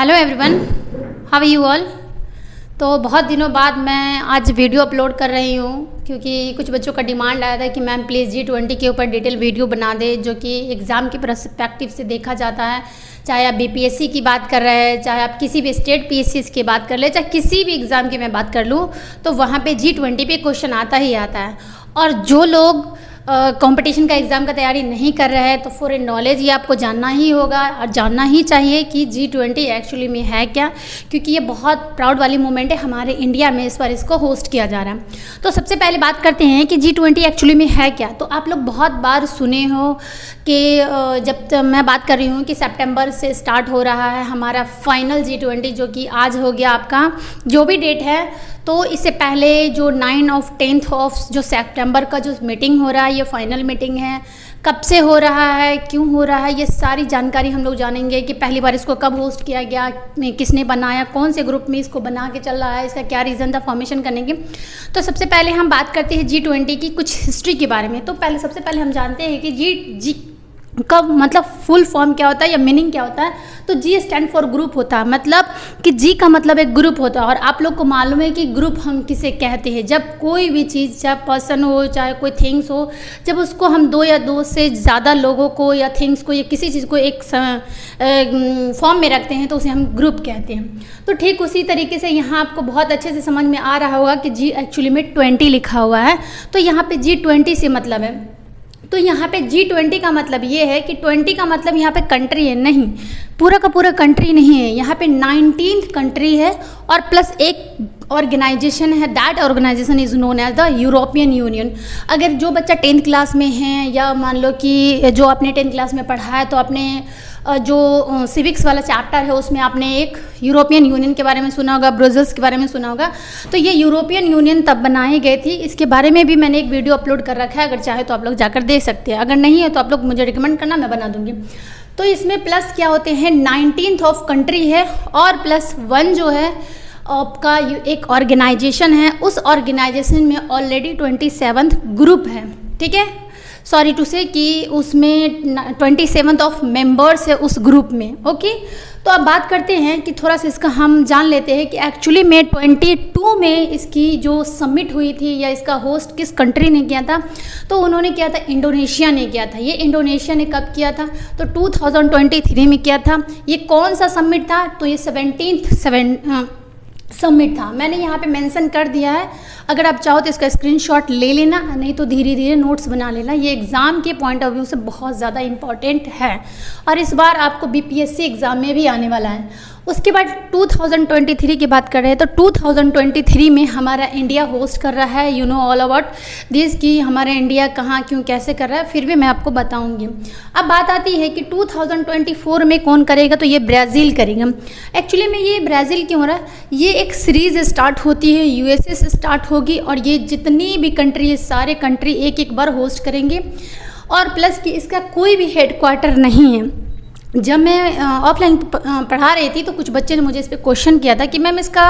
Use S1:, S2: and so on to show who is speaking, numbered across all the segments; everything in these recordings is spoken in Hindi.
S1: Hello everyone, how are you all. तो बहुत दिनों बाद मैं आज वीडियो अपलोड कर रही हूँ क्योंकि कुछ बच्चों का डिमांड आया था कि मैम प्लीज़ G20 के ऊपर डिटेल वीडियो बना दे, जो कि एग्ज़ाम के पर्सपेक्टिव से देखा जाता है। चाहे आप BPSC की बात कर रहे हैं, चाहे आप किसी भी स्टेट PSCs की बात कर ले, चाहे किसी भी एग्ज़ाम की मैं बात कर लूँ, तो वहाँ पे G20 पे क्वेश्चन आता ही आता है। और जो लोग कंपटीशन का एग्ज़ाम का तैयारी नहीं कर रहे हैं तो फॉर नॉलेज ये आपको जानना ही होगा और जानना ही चाहिए कि G20 एक्चुअली में है क्या, क्योंकि ये बहुत प्राउड वाली मोमेंट है हमारे इंडिया में। इस बार इसको होस्ट किया जा रहा है। तो सबसे पहले बात करते हैं कि G20 एक्चुअली में है क्या। तो आप लोग बहुत बार सुने हो कि जब मैं बात कर रही हूँ कि सितंबर से स्टार्ट हो रहा है हमारा फाइनल G20, जो कि आज हो गया आपका जो भी डेट है। तो इससे पहले जो 9 और 10 ऑफ जो सितंबर का जो मीटिंग हो रहा है, ये फाइनल मीटिंग है। कब से हो रहा है, क्यों हो रहा है, ये सारी जानकारी हम लोग जानेंगे कि पहली बार इसको कब होस्ट किया गया, किसने बनाया, कौन से ग्रुप में इसको बना के चल रहा है, इसका क्या रीज़न था फॉर्मेशन करने के। तो सबसे पहले हम बात करते हैं G20 की कुछ हिस्ट्री के बारे में। तो सबसे पहले हम जानते हैं कि जी का मतलब फुल फॉर्म क्या होता है या मीनिंग क्या होता है। तो G स्टैंड फॉर ग्रुप होता है, मतलब कि G का मतलब एक ग्रुप होता है। और आप लोग को मालूम है कि ग्रुप हम किसे कहते हैं, जब कोई भी चीज़, चाहे पर्सन हो चाहे कोई थिंग्स हो, जब उसको हम दो या दो से ज़्यादा लोगों को या थिंग्स को या किसी चीज़ को एक फॉर्म में रखते हैं तो उसे हम ग्रुप कहते हैं। तो ठीक उसी तरीके से यहाँ आपको बहुत अच्छे से समझ में आ रहा होगा कि G एक्चुअली में 20 लिखा हुआ है। तो यहाँ पे G20 से मतलब है। तो यहाँ पे G20 का मतलब ये है कि 20 का मतलब यहाँ पे कंट्री है, नहीं पूरा का पूरा कंट्री नहीं है। यहाँ पे 19 कंट्री है और प्लस एक ऑर्गेनाइजेशन है। That organization is known as the European Union. अगर जो बच्चा 10th क्लास में है या मान लो कि जो आपने 10th क्लास में पढ़ा है, तो अपने जो सिविक्स वाला चैप्टर है उसमें आपने एक यूरोपियन यूनियन के बारे में सुना होगा, ब्रुसेल्स के बारे में सुना होगा। तो ये यूरोपियन यूनियन तब बनाई गई थी। इसके बारे में भी मैंने एक वीडियो अपलोड कर रखा है, अगर चाहे तो आप लोग जाकर देख सकते हैं। अगर नहीं है तो आप लोग मुझे रिकमेंड करना, मैं बना दूंगी। तो इसमें प्लस क्या होते हैं, 19th ऑफ कंट्री है और प्लस 1 जो है आपका एक ऑर्गेनाइजेशन है। उस ऑर्गेनाइजेशन में ऑलरेडी 27th ग्रुप है, ठीक है। सॉरी टू से कि उसमें 27th ऑफ मेंबर्स है उस ग्रुप में, ओके। तो अब बात करते हैं कि थोड़ा सा इसका हम जान लेते हैं कि एक्चुअली में 22 में इसकी जो समिट हुई थी या इसका होस्ट किस कंट्री ने किया था। तो उन्होंने किया था, इंडोनेशिया ने किया था। ये इंडोनेशिया ने कब किया था, तो 2023 में किया था। ये कौन सा समिट था, तो ये 17th समिट था। मैंने यहाँ पे मेंशन कर दिया है, अगर आप चाहो तो इसका स्क्रीनशॉट ले लेना, नहीं तो धीरे धीरे नोट्स बना लेना। ये एग्ज़ाम के पॉइंट ऑफ व्यू से बहुत ज़्यादा इम्पॉर्टेंट है और इस बार आपको BPSC एग्ज़ाम में भी आने वाला है। उसके बाद 2023 की बात कर रहे हैं, तो 2023 में हमारा इंडिया होस्ट कर रहा है। You know all about this कि हमारा इंडिया कहाँ, क्यों, कैसे कर रहा है, फिर भी मैं आपको बताऊंगी। अब बात आती है कि 2024 में कौन करेगा, तो ये ब्राज़ील करेगा। एक्चुअली में ये ब्राज़ील क्यों हो रहा है, ये एक सीरीज़ स्टार्ट होती है, USA से स्टार्ट होगी और ये जितनी भी कंट्री है सारे कंट्री एक बार होस्ट करेंगे। और प्लस कि इसका कोई भी हेडक्वार्टर नहीं है। जब मैं ऑफलाइन पढ़ा रही थी तो कुछ बच्चे ने मुझे इस पर क्वेश्चन किया था कि मैम इसका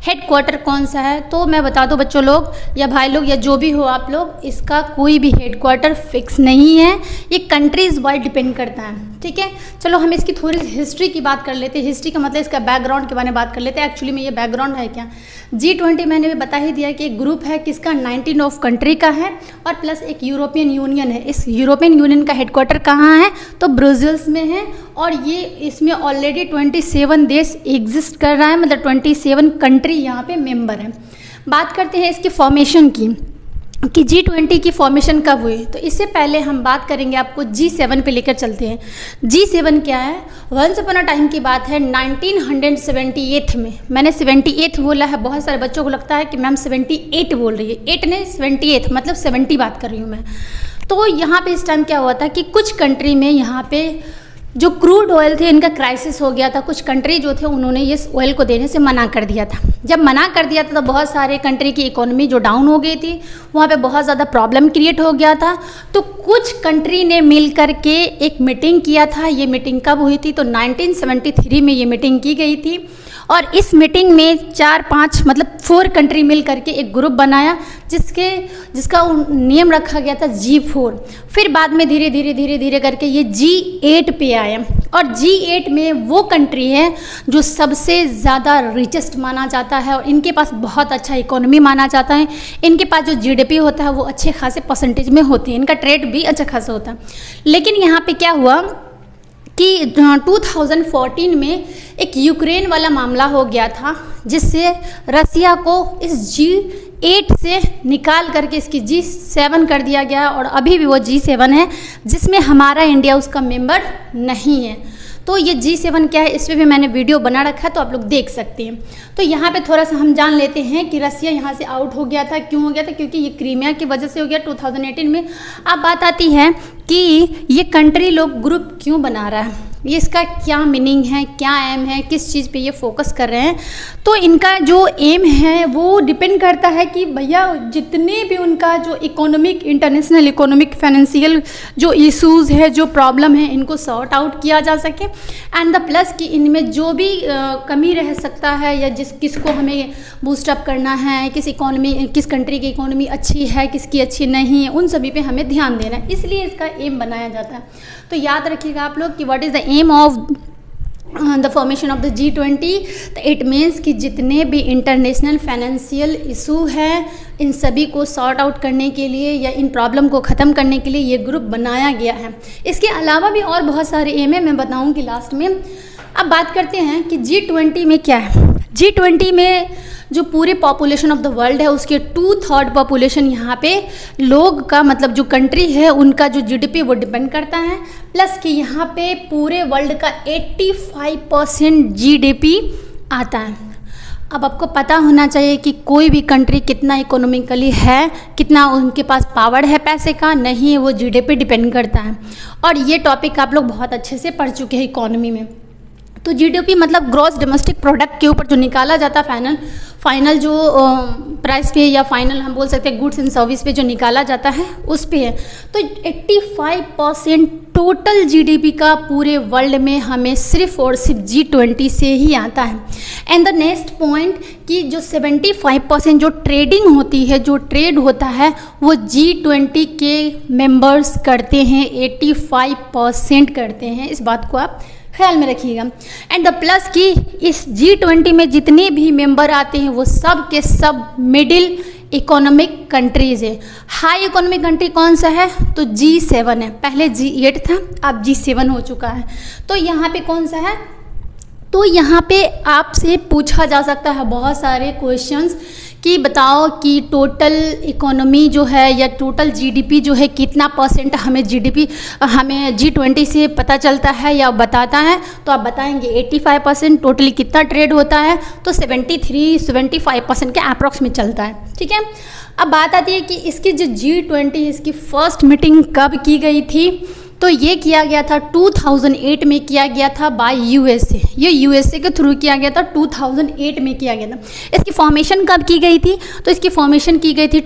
S1: हेडक्वार्टर कौन सा है। तो मैं बता दूं बच्चों लोग या भाई लोग या जो भी हो आप लोग, इसका कोई भी हेडक्वार्टर फिक्स नहीं है। ये कंट्रीज़ वाइड डिपेंड करता है, ठीक है। चलो हम इसकी थोड़ी हिस्ट्री की बात कर लेते हैं। हिस्ट्री का मतलब इसका बैकग्राउंड के बारे में बात कर लेते हैं। एक्चुअली में ये बैकग्राउंड है क्या। G20 मैंने भी बता ही दिया कि एक ग्रुप है किसका, 19 ऑफ कंट्री का है और प्लस एक यूरोपियन यूनियन है। इस यूरोपियन यूनियन का हेडक्वार्टर कहाँ है, तो ब्रुसेल्स में है। और ये इसमें ऑलरेडी 27 देश एग्जिस्ट कर रहा है, मतलब 27 कंट्री यहाँ पे मेंबर है। बात करते हैं इसकी फॉर्मेशन की कि G20 की फॉर्मेशन कब हुई। तो इससे पहले हम बात करेंगे, आपको G7 पे लेकर चलते हैं। G7 क्या है, वंस अपॉन अ टाइम की बात है 1978 में। मैंने 78 बोला है, बहुत सारे बच्चों को लगता है कि मैम 78 बोल रही है, 8 नहीं 78 मतलब 70 बात कर रही हूँ मैं। तो यहाँ पे इस टाइम क्या हुआ था कि कुछ कंट्री में यहाँ पे जो क्रूड ऑयल थे इनका क्राइसिस हो गया था। कुछ कंट्री जो थे उन्होंने इस ऑयल को देने से मना कर दिया था। जब मना कर दिया था तो बहुत सारे कंट्री की इकोनॉमी जो डाउन हो गई थी, वहाँ पे बहुत ज़्यादा प्रॉब्लम क्रिएट हो गया था। तो कुछ कंट्री ने मिल करके एक मीटिंग किया था। ये मीटिंग कब हुई थी? तो 1973 में ये मीटिंग की गई थी और इस मीटिंग में 4-5 मतलब 4 कंट्री मिल करके एक ग्रुप बनाया जिसका नियम रखा गया था G4। फिर बाद में धीरे धीरे करके ये G8 पे आया और G8 में वो कंट्री है जो सबसे ज़्यादा रिचेस्ट माना जाता है और इनके पास बहुत अच्छा इकोनॉमी माना जाता है। इनके पास जो GDP होता है वो अच्छे खासे परसेंटेज में होती है, इनका ट्रेड भी अच्छा खासा होता है। लेकिन यहाँ पे क्या हुआ कि 2014 में एक यूक्रेन वाला मामला हो गया था जिससे रसिया को इस G8 से निकाल करके इसकी G7 कर दिया गया और अभी भी वो G7 है जिसमें हमारा इंडिया उसका मेंबर नहीं है। तो ये G7 क्या है इस पर भी मैंने वीडियो बना रखा है, तो आप लोग देख सकते हैं। तो यहाँ पे थोड़ा सा हम जान लेते हैं कि रसिया यहाँ से आउट हो गया था। क्यों हो गया था? क्योंकि ये क्रीमिया की वजह से हो गया 2018 में। अब बात आती है कि ये कंट्री लोग ग्रुप क्यों बना रहा है, ये इसका क्या मीनिंग है, क्या एम है, किस चीज़ पे ये फोकस कर रहे हैं। तो इनका जो एम है वो डिपेंड करता है कि भैया जितने भी उनका जो इकोनॉमिक इंटरनेशनल इकोनॉमिक फाइनेंशियल जो इश्यूज़ है, जो प्रॉब्लम है, इनको सॉर्ट आउट किया जा सके एंड द प्लस कि इनमें जो भी कमी रह सकता है या किसको हमें बूस्टअप करना है, किस कंट्री की इकोनॉमी अच्छी है, किसकी अच्छी नहीं है, उन सभी पे हमें ध्यान देना है, इसलिए इसका एम बनाया जाता है। तो याद रखिएगा आप लोग कि what is the aim of the formation of the G20। तो इट मीन्स कि जितने भी इंटरनेशनल फाइनेंशियल इशू है इन सभी को सॉर्ट आउट करने के लिए या इन प्रॉब्लम को ख़त्म करने के लिए ये ग्रुप बनाया गया है। इसके अलावा भी और बहुत सारे एम है, मैं बताऊंगी लास्ट में। अब बात करते हैं कि G20 में क्या है। G20 में जो पूरे पॉपुलेशन ऑफ द वर्ल्ड है उसके 2/3 पॉपुलेशन यहाँ पे लोग का मतलब जो कंट्री है उनका जो GDP वो डिपेंड करता है, प्लस कि यहाँ पे पूरे वर्ल्ड का 85% GDP आता है। अब आपको पता होना चाहिए कि कोई भी कंट्री कितना इकोनॉमिकली है, कितना उनके पास पावर है पैसे का, नहीं है वो GDP डिपेंड करता है। और ये टॉपिक आप लोग बहुत अच्छे से पढ़ चुके हैं इकोनॉमी में। तो GDP मतलब ग्रॉस डोमेस्टिक प्रोडक्ट के ऊपर जो निकाला जाता है फाइनल जो प्राइस पे या फाइनल हम बोल सकते हैं गुड्स एंड सर्विस पे जो निकाला जाता है उस पे है। तो 85% टोटल GDP का पूरे वर्ल्ड में हमें सिर्फ और सिर्फ G20 से ही आता है। एंड द नेक्स्ट पॉइंट कि जो 75% जो ट्रेडिंग होती है, जो ट्रेड होता है वो G20 के मेंबर्स करते हैं, 85% करते हैं। इस बात को आप ख्याल में रखिएगा। एंड द प्लस कि इस G20 में जितने भी मेंबर आते हैं वो सब के सब मिडिल इकोनॉमिक कंट्रीज़ है। हाई इकोनॉमिक कंट्री कौन सा है? तो G7 है, पहले G8 था अब G7 हो चुका है। तो यहाँ पे कौन सा है? तो यहाँ पे आपसे पूछा जा सकता है बहुत सारे क्वेश्चंस कि बताओ कि टोटल इकोनॉमी जो है या टोटल GDP जो है कितना परसेंट हमें G20 से पता चलता है या बताता है। तो आप बताएंगे 85%। टोटली कितना ट्रेड होता है? तो 73-75% के अप्रॉक्स में चलता है। ठीक है, अब बात आती है कि इसकी जो G20 इसकी फर्स्ट मीटिंग कब की गई थी? तो ये किया गया था 2008 में किया गया था बाय USA। ये USA के थ्रू किया गया था, 2008 में किया गया था। इसकी फॉर्मेशन कब की गई थी? तो इसकी फॉर्मेशन की गई थी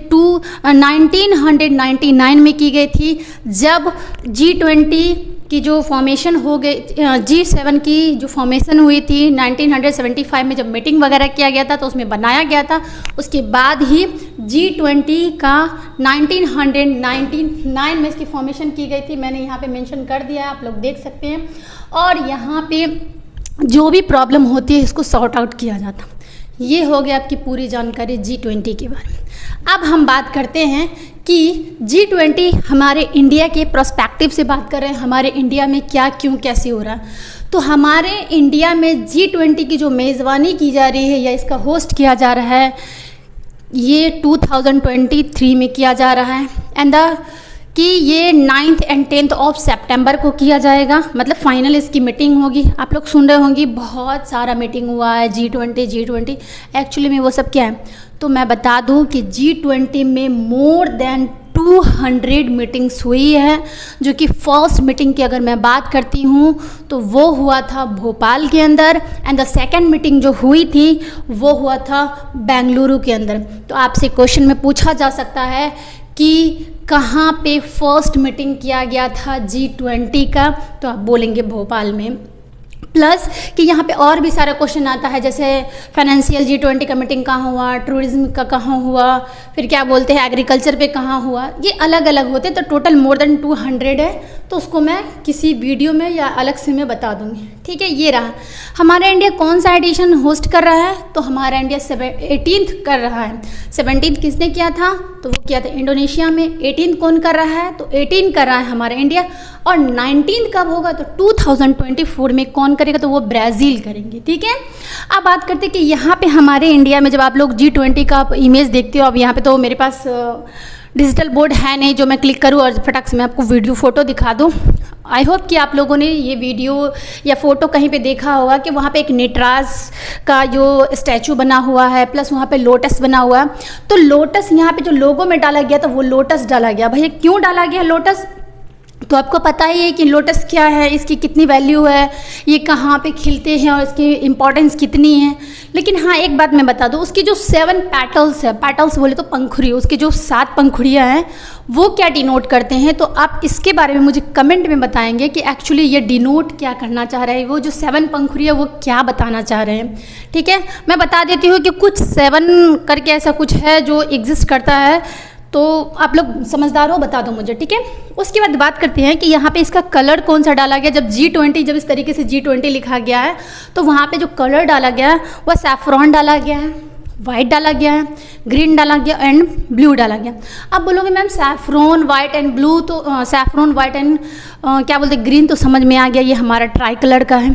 S1: 1999 में की गई थी, जब G20 की जो फॉर्मेशन हो गई, G7 की जो फॉर्मेशन हुई थी 1975 में जब मीटिंग वगैरह किया गया था तो उसमें बनाया गया था। उसके बाद ही G20 का 1999 में इसकी फॉर्मेशन की गई थी। मैंने यहाँ पे मेंशन कर दिया है, आप लोग देख सकते हैं। और यहाँ पे जो भी प्रॉब्लम होती है इसको सॉर्ट आउट किया जाता। ये हो गया आपकी पूरी जानकारी G20 के बारे में। अब हम बात करते हैं कि G20 हमारे इंडिया के प्रोस्पेक्टिव से बात कर रहे हैं, हमारे इंडिया में क्या क्यों कैसे हो रहा है। तो हमारे इंडिया में G20 की जो मेज़बानी की जा रही है या इसका होस्ट किया जा रहा है ये 2023 में किया जा रहा है। एंड कि ये 9th and 10th ऑफ सितंबर को किया जाएगा, मतलब फाइनल इसकी मीटिंग होगी। आप लोग सुन रहे होंगे बहुत सारा मीटिंग हुआ है G20 एक्चुअली में वो सब क्या है? तो मैं बता दूं कि G20 में मोर देन 200 मीटिंग्स हुई है, जो कि फर्स्ट मीटिंग की अगर मैं बात करती हूँ तो वो हुआ था भोपाल के अंदर एंड द सेकंड मीटिंग जो हुई थी वो हुआ था बेंगलुरु के अंदर। तो आपसे क्वेश्चन में पूछा जा सकता है कि कहाँ पे फर्स्ट मीटिंग किया गया था G20 का, तो आप बोलेंगे भोपाल में। प्लस कि यहाँ पे और भी सारा क्वेश्चन आता है, जैसे फाइनेंशियल G20 का मीटिंग कहाँ हुआ, टूरिज्म का कहाँ हुआ, फिर क्या बोलते हैं एग्रीकल्चर पे कहाँ हुआ, ये अलग अलग होते। तो टोटल मोर देन 200 है, तो उसको मैं किसी वीडियो में या अलग से मैं बता दूँगी। ठीक है, ये रहा हमारा इंडिया कौन सा एडिशन होस्ट कर रहा है, तो हमारा इंडिया 18th कर रहा है। 17th किसने किया था, तो वो किया था इंडोनेशिया में। 18th कौन कर रहा है, तो 18 कर रहा है हमारा इंडिया। और 19th कब होगा, तो 2024 में कौन करेगा, तो वो ब्राज़ील करेंगे। ठीक है, अब बात करते हैं कि यहाँ पे हमारे इंडिया में जब आप लोग G20 का इमेज देखते हो, अब यहाँ पे तो मेरे पास डिजिटल बोर्ड है नहीं जो मैं क्लिक करूँ और फटाक से मैं आपको वीडियो फ़ोटो दिखा दूँ। आई होप कि आप लोगों ने ये वीडियो या फ़ोटो कहीं पे देखा होगा कि वहाँ पे एक नटराज का जो स्टैचू बना हुआ है, प्लस वहाँ पे लोटस बना हुआ है। तो लोटस यहाँ पे जो लोगो में डाला गया, तो वो लोटस डाला गया। भैया क्यों डाला गया लोटस, तो आपको पता ही है कि लोटस क्या है, इसकी कितनी वैल्यू है, ये कहाँ पे खिलते हैं और इसकी इम्पोर्टेंस कितनी है। लेकिन हाँ, एक बात मैं बता दूँ, उसकी जो 7 पेटल्स है, पेटल्स बोले तो पंखुड़ी, उसके जो 7 पंखुड़ियाँ हैं वो क्या डिनोट करते हैं, तो आप इसके बारे में मुझे कमेंट में बताएंगे कि एक्चुअली ये डिनोट क्या करना चाह रहे हैं, वो जो 7 पंखुड़ियाँ वो क्या बताना चाह रहे हैं। ठीक है, मैं बता देती हूँ कि कुछ 7 करके ऐसा कुछ है जो एग्जिस्ट करता है, तो आप लोग समझदार हो, बता दो मुझे। ठीक है, उसके बाद बात करते हैं कि यहाँ पे इसका कलर कौन सा डाला गया। जब G20, जब इस तरीके से G20 लिखा गया है, तो वहाँ पे जो कलर डाला गया है वह सैफरॉन डाला गया है, वाइट डाला गया है, ग्रीन डाला गया एंड ब्लू डाला गया। अब बोलोगे ma'am saffron white and blue, तो सैफरॉन वाइट एंड क्या बोलते ग्रीन, तो समझ में आ गया ये हमारा ट्राई कलर का है,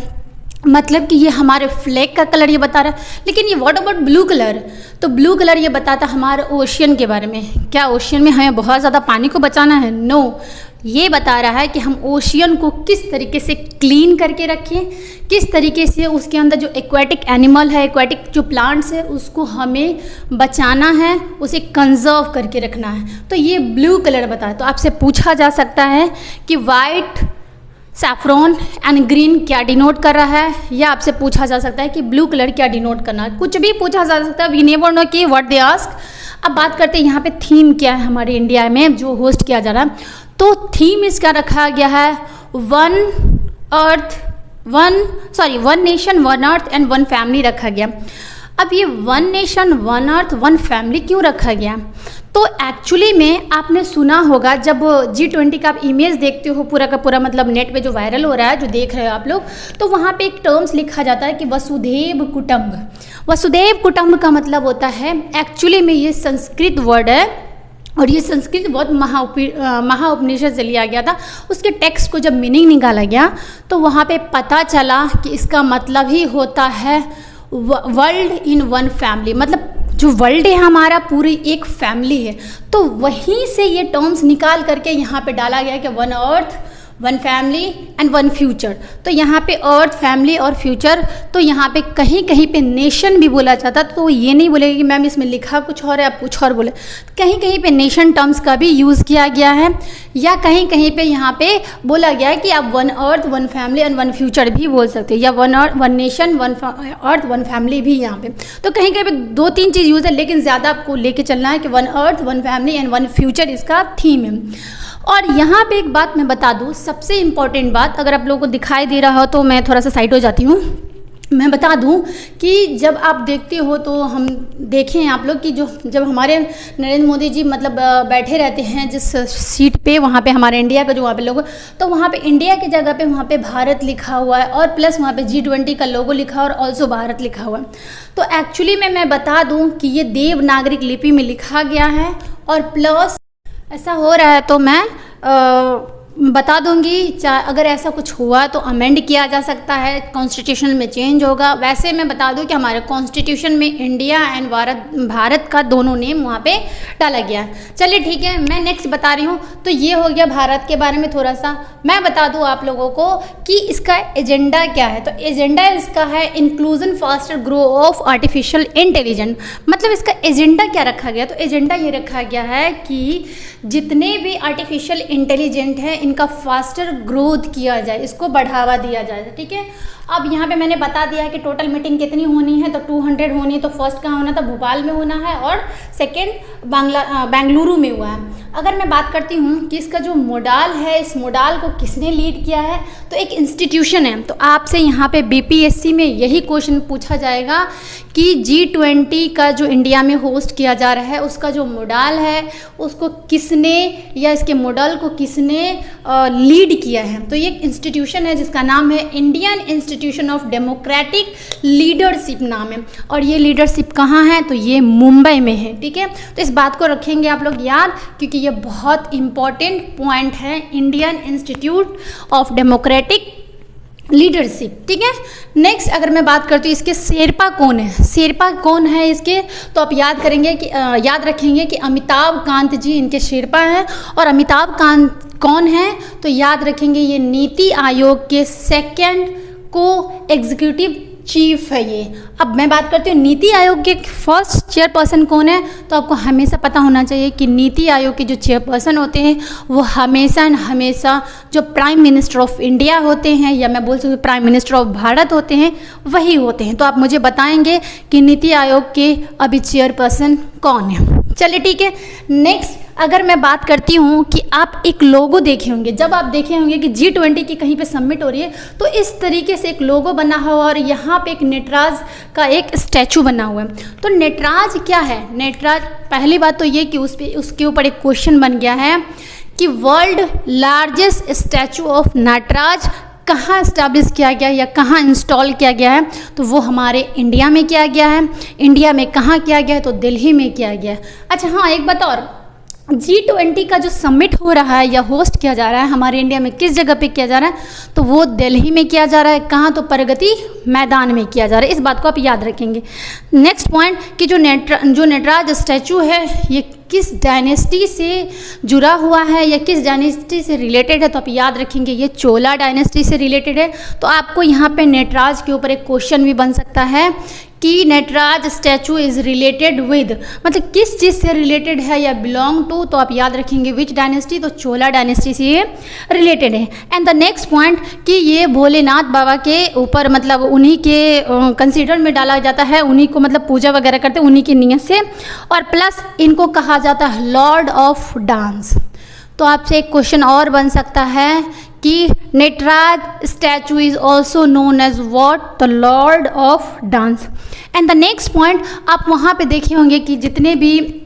S1: मतलब कि ये हमारे फ्लैग का कलर ये बता रहा है। लेकिन ये व्हाट अबाउट ब्लू कलर, तो ब्लू कलर ये बताता हमारे ओशियन के बारे में। क्या ओशियन में हमें बहुत ज़्यादा पानी को बचाना है, नो, ये बता रहा है कि हम ओशियन को किस तरीके से क्लीन करके रखें, किस तरीके से उसके अंदर जो एक्वेटिक एनिमल है, एक्वेटिक जो प्लांट्स है, उसको हमें बचाना है, उसे कंजर्व करके रखना है। तो ये ब्लू कलर बताया। तो आपसे पूछा जा सकता है कि वाइट, सैफरॉन एंड ग्रीन क्या डिनोट कर रहा है, या आपसे पूछा जा सकता है कि ब्लू कलर क्या डिनोट करना है, कुछ भी पूछा जा सकता है। वी नेवर नो कि व्हाट दे आस्क। अब बात करते हैं यहाँ पे थीम क्या है हमारे इंडिया में जो होस्ट किया जा रहा है। तो थीम इसका रखा गया है one nation one earth and one family रखा गया। अब ये one nation one earth one family क्यों रखा गया, तो एक्चुअली में आपने सुना होगा, जब G20 का आप इमेज देखते हो पूरा का पूरा, मतलब नेट पे जो वायरल हो रहा है, जो देख रहे हो आप लोग, तो वहाँ पे एक टर्म्स लिखा जाता है कि वसुधैव कुटुंब। वसुधैव कुटुंब का मतलब होता है, एक्चुअली में ये संस्कृत वर्ड है और ये संस्कृत बहुत महाउपनिषद से लिया गया था। उसके टेक्स्ट को जब मीनिंग निकाला गया तो वहाँ पे पता चला कि इसका मतलब ही होता है वर्ल्ड इन वन फैमिली, मतलब जो वर्ल्ड है हमारा पूरी एक फैमिली है। तो वहीं से ये टर्म्स निकाल करके यहाँ पे डाला गया कि one earth one family and one future. तो यहाँ पे अर्थ, फैमिली और फ्यूचर, तो यहाँ पे कहीं कहीं पे नेशन भी बोला जाता। तो ये नहीं बोलेगा कि मैम इसमें लिखा कुछ और है आप कुछ और बोले, कहीं कहीं पे नेशन टर्म्स का भी यूज़ किया गया है, या कहीं कहीं पे यहाँ पे बोला गया है कि आप one earth one family and one future भी बोल सकते हैं, या one earth one nation one earth one family भी यहाँ पे। तो कहीं कहीं पे 2-3 चीज़ यूज़ है, लेकिन ज़्यादा आपको लेके चलना है कि one earth one family and one future इसका थीम है। और यहाँ पे एक बात मैं बता दूँ, सबसे इम्पॉर्टेंट बात, अगर आप लोगों को दिखाई दे रहा हो तो मैं थोड़ा सा साइड हो जाती हूँ। मैं बता दूं कि जब आप देखते हो तो हम देखें आप लोग कि जो जब हमारे नरेंद्र मोदी जी मतलब बैठे रहते हैं जिस सीट पे, वहाँ पे हमारे इंडिया का जो वहाँ पे लोगो, तो वहाँ पे इंडिया की जगह पे वहाँ पे भारत लिखा हुआ है और प्लस वहाँ पे G20 का लोगो लिखा और ऑल्सो भारत लिखा हुआ है। तो एक्चुअली में मैं बता दूँ कि ये देवनागरिक लिपि में लिखा गया है और प्लस ऐसा हो रहा है तो मैं बता दूंगी, अगर ऐसा कुछ हुआ तो अमेंड किया जा सकता है, कॉन्स्टिट्यूशन में चेंज होगा। वैसे मैं बता दूं कि हमारे कॉन्स्टिट्यूशन में इंडिया एंड भारत का दोनों नेम वहाँ पे डाला गया है। चलिए ठीक है, मैं नेक्स्ट बता रही हूँ। तो ये हो गया भारत के बारे में थोड़ा सा। मैं बता दूँ आप लोगों को कि इसका एजेंडा क्या है। तो एजेंडा इसका है inclusion faster grow of artificial intelligence. मतलब इसका एजेंडा क्या रखा गया, तो एजेंडा ये रखा गया है कि जितने भी आर्टिफिशियल इंटेलिजेंट है इनका फास्टर ग्रोथ किया जाए, इसको बढ़ावा दिया जाए। ठीक है, अब यहाँ पे मैंने बता दिया कि टोटल मीटिंग कितनी होनी है, तो 200 होनी है। तो फर्स्ट कहाँ होना था, भोपाल में होना है, और सेकंड बेंगलुरु में हुआ है। अगर मैं बात करती हूँ कि इसका जो मोडाल है, इस मोडाल को किसने लीड किया है, तो एक इंस्टीट्यूशन है। तो आपसे यहाँ पे बीपीएससी में यही क्वेश्चन पूछा जाएगा कि G20 का जो इंडिया में होस्ट किया जा रहा है, उसका जो मोडाल है उसको किसने या इसके मोडल को किसने लीड किया है। तो ये एक इंस्टीट्यूशन है जिसका नाम है Indian institution of democratic leadership नाम है। और ये लीडरशिप कहाँ है, तो ये मुंबई में है। ठीक है, तो इस बात को रखेंगे आप लोग याद, क्योंकि ये बहुत इंपॉर्टेंट पॉइंट है, Indian institute of democratic leadership. ठीक है, नेक्स्ट अगर मैं बात करती हूँ इसके शेरपा कौन है, शेरपा कौन है इसके, तो आप याद करेंगे कि याद रखेंगे कि अमिताभ कांत जी इनके शेरपा हैं। और अमिताभ कांत कौन है, तो याद रखेंगे ये नीति आयोग के सेकंड को एग्जीक्यूटिव चीफ है ये। अब मैं बात करती हूँ नीति आयोग के फर्स्ट चेयरपर्सन कौन है, तो आपको हमेशा पता होना चाहिए कि नीति आयोग के जो चेयरपर्सन होते हैं वो हमेशा जो प्राइम मिनिस्टर ऑफ इंडिया होते हैं, या मैं बोल सकती हूँ प्राइम मिनिस्टर ऑफ भारत होते हैं, वही होते हैं। तो आप मुझे बताएंगे कि नीति आयोग के अभी चेयरपर्सन कौन है। चलिए ठीक है, नेक्स्ट अगर मैं बात करती हूँ कि आप एक लोगो देखे होंगे, जब आप देखे होंगे कि G20 की कहीं पे समिट हो रही है तो इस तरीके से एक लोगो बना हुआ और यहाँ पे एक नटराज का एक स्टैचू बना हुआ है। तो नटराज क्या है, नटराज पहली बात तो ये कि उसके ऊपर एक क्वेश्चन बन गया है कि world largest statue of Nataraja कहाँ इस्टेब्लिश किया गया है या कहाँ इंस्टॉल किया गया है, तो वो हमारे इंडिया में किया गया है। इंडिया में कहाँ किया गया है, तो दिल्ली में किया गया है। अच्छा हाँ, एक बात और, G20 का जो समिट हो रहा है या होस्ट किया जा रहा है हमारे इंडिया में किस जगह पे किया जा रहा है, तो वो दिल्ली में किया जा रहा है। कहाँ, तो प्रगति मैदान में किया जा रहा है। इस बात को आप याद रखेंगे। नेक्स्ट पॉइंट कि जो नटराज स्टैचू है ये किस डायनेस्टी से जुड़ा हुआ है या किस डायनेस्टी से रिलेटेड है, तो आप याद रखेंगे ये चोला डायनेस्टी से रिलेटेड है। तो आपको यहाँ पे नटराज के ऊपर एक क्वेश्चन भी बन सकता है कि Nataraja statue is related with, मतलब किस चीज़ से रिलेटेड है या बिलोंग टू, तो आप याद रखेंगे विच डायनेस्टी, तो चोला डायनेस्टी से ये रिलेटेड है। एंड द नेक्स्ट पॉइंट कि ये भोलेनाथ बाबा के ऊपर मतलब उन्हीं के कंसीडर में डाला जाता है, उन्हीं को मतलब पूजा वगैरह करते हैं उन्हीं की नियत से, और प्लस इनको कहा जाता है लॉर्ड ऑफ डांस। तो आपसे एक क्वेश्चन और बन सकता है कि Nataraja statue is also known as what, the lord of dance. And the next point आप वहाँ पे देखे होंगे कि जितने भी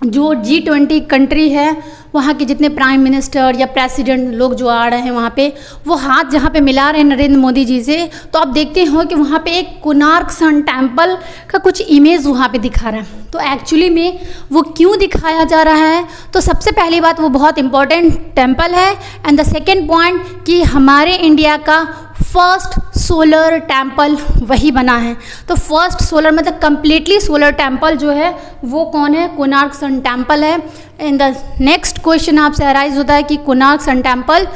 S1: जो G20 कंट्री है वहाँ के जितने प्राइम मिनिस्टर या प्रेसिडेंट लोग जो आ रहे हैं वहाँ पे, वो हाथ जहाँ पे मिला रहे हैं नरेंद्र मोदी जी से, तो आप देखते हो कि वहाँ पे एक कोणार्क सन टेम्पल का कुछ इमेज वहाँ पे दिखा रहा है। तो एक्चुअली में वो क्यों दिखाया जा रहा है, तो सबसे पहली बात वो बहुत इंपॉर्टेंट टेम्पल है। एंड द सेकेंड पॉइंट कि हमारे इंडिया का फर्स्ट सोलर टेम्पल वही बना है। तो फर्स्ट सोलर मतलब कंप्लीटली सोलर टेम्पल जो है वो कौन है, कोणार्क सन टेम्पल है। इन द नेक्स्ट क्वेश्चन आपसे अराइज होता है कि कोणार्क सन टेम्पल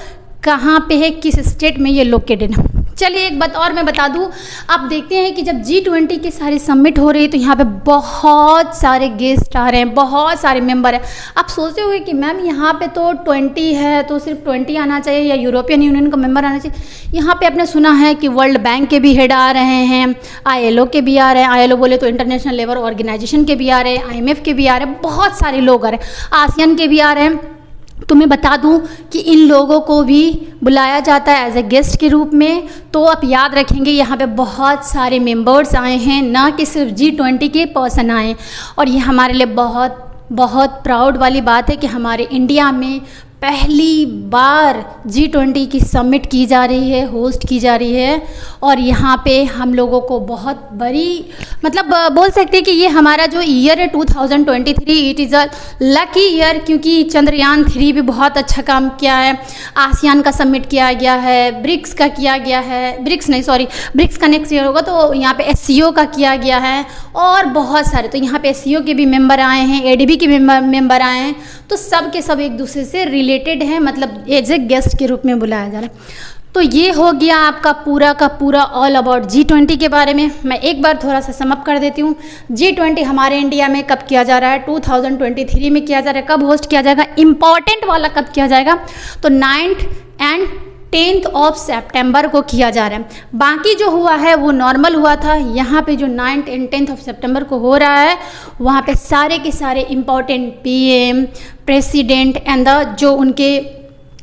S1: कहाँ पे है, किस स्टेट में ये लोकेटेड है। चलिए एक बात और मैं बता दूं, आप देखते हैं कि जब G20 की सारी समिट हो रही है तो यहाँ पे बहुत सारे गेस्ट आ रहे हैं, बहुत सारे मेंबर हैं। आप सोचते होंगे कि मैम यहाँ पे तो 20 है तो सिर्फ 20 आना चाहिए या यूरोपियन यूनियन का मेंबर आना चाहिए। यहाँ पे आपने सुना है कि वर्ल्ड बैंक के भी हेड आ रहे हैं, ILO के भी आ रहे हैं, ILO बोले तो इंटरनेशनल लेबर ऑर्गेनाइजेशन के भी आ रहे हैं, IMF के भी आ रहे हैं, बहुत सारे लोग आ रहे हैं, आसियान के भी आ रहे हैं। तो मैं बता दूं कि इन लोगों को भी बुलाया जाता है एज ए गेस्ट के रूप में। तो आप याद रखेंगे यहाँ पे बहुत सारे मेंबर्स आए हैं, ना कि सिर्फ G20 के पर्सन आए। और ये हमारे लिए बहुत बहुत प्राउड वाली बात है कि हमारे इंडिया में पहली बार G20 की समिट की जा रही है, होस्ट की जा रही है। और यहाँ पे हम लोगों को बहुत बड़ी मतलब बोल सकते हैं कि ये हमारा जो ईयर है 2023, it is a lucky year, क्योंकि चंद्रयान 3 भी बहुत अच्छा काम किया है। आसियान का समिट किया गया है, ब्रिक्स का किया गया है, ब्रिक्स का नेक्स्ट ईयर होगा तो यहाँ पे SCO का किया गया है और बहुत सारे। तो यहाँ पे SCO के भी मेंबर आए हैं, ADB के मेंबर आए हैं। तो सब के सब एक दूसरे से रिलेटेड है, मतलब एज ए गेस्ट के रूप में बुलाया जा रहा है। तो ये हो गया आपका पूरा का पूरा ऑल अबाउट G20 के बारे में। मैं एक बार थोड़ा सा समअप कर देती हूँ। G20 हमारे इंडिया में कब किया जा रहा है, 2023 में किया जा रहा है। कब होस्ट किया जाएगा, इम्पॉर्टेंट वाला कब किया जाएगा, तो 9th and 10th ऑफ सितंबर को किया जा रहा है। बाकी जो हुआ है वो नॉर्मल हुआ था। यहाँ पे जो 9th एंड 10th ऑफ सितंबर को हो रहा है वहाँ पे सारे के सारे इम्पोर्टेंट पीएम, प्रेसिडेंट एंड जो उनके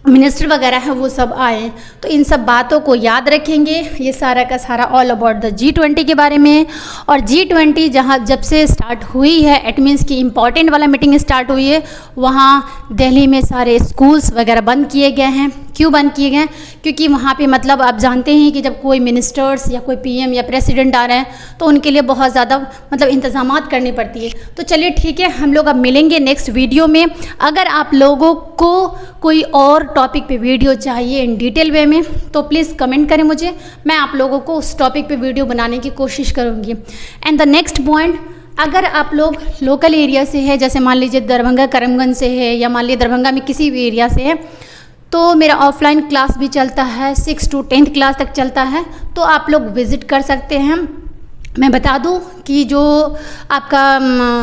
S1: मिनिस्टर वगैरह हैं वो सब आए। तो इन सब बातों को याद रखेंगे। ये सारा का सारा ऑल अबाउट द G20 के बारे में। और G20 जहाँ जब से स्टार्ट हुई है, इट मीन्स कि इम्पॉर्टेंट वाला मीटिंग स्टार्ट हुई है, वहाँ दिल्ली में सारे स्कूल्स वगैरह बंद किए गए हैं। क्यों बंद किए गए हैं? क्योंकि वहाँ पे मतलब आप जानते हैं कि जब कोई मिनिस्टर्स या कोई पीएम या प्रेसिडेंट आ रहे हैं तो उनके लिए बहुत ज़्यादा मतलब इंतज़ामात करनी पड़ती है। तो चलिए ठीक है, हम लोग अब मिलेंगे नेक्स्ट वीडियो में। अगर आप लोगों को कोई और टॉपिक पे वीडियो चाहिए इन डिटेल वे में तो प्लीज़ कमेंट करें मुझे, मैं आप लोगों को उस टॉपिक पे वीडियो बनाने की कोशिश करूँगी। एंड द नेक्स्ट पॉइंट, अगर आप लोग लोकल एरिया से है, जैसे मान लीजिए दरभंगा करीमगंज से है या मान लीजिए दरभंगा में किसी भी एरिया से है, तो मेरा ऑफलाइन क्लास भी चलता है, 6 to 10th क्लास तक चलता है, तो आप लोग विज़िट कर सकते हैं। मैं बता दूं कि जो आपका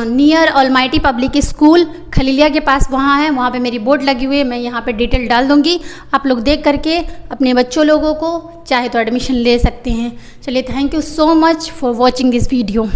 S1: near almighty public school Khaliliya के पास वहाँ है, वहाँ पे मेरी बोर्ड लगी हुई है, मैं यहाँ पे डिटेल डाल दूँगी। आप लोग देख करके अपने बच्चों लोगों को चाहे तो एडमिशन ले सकते हैं। चलिए, thank you so much for watching this video.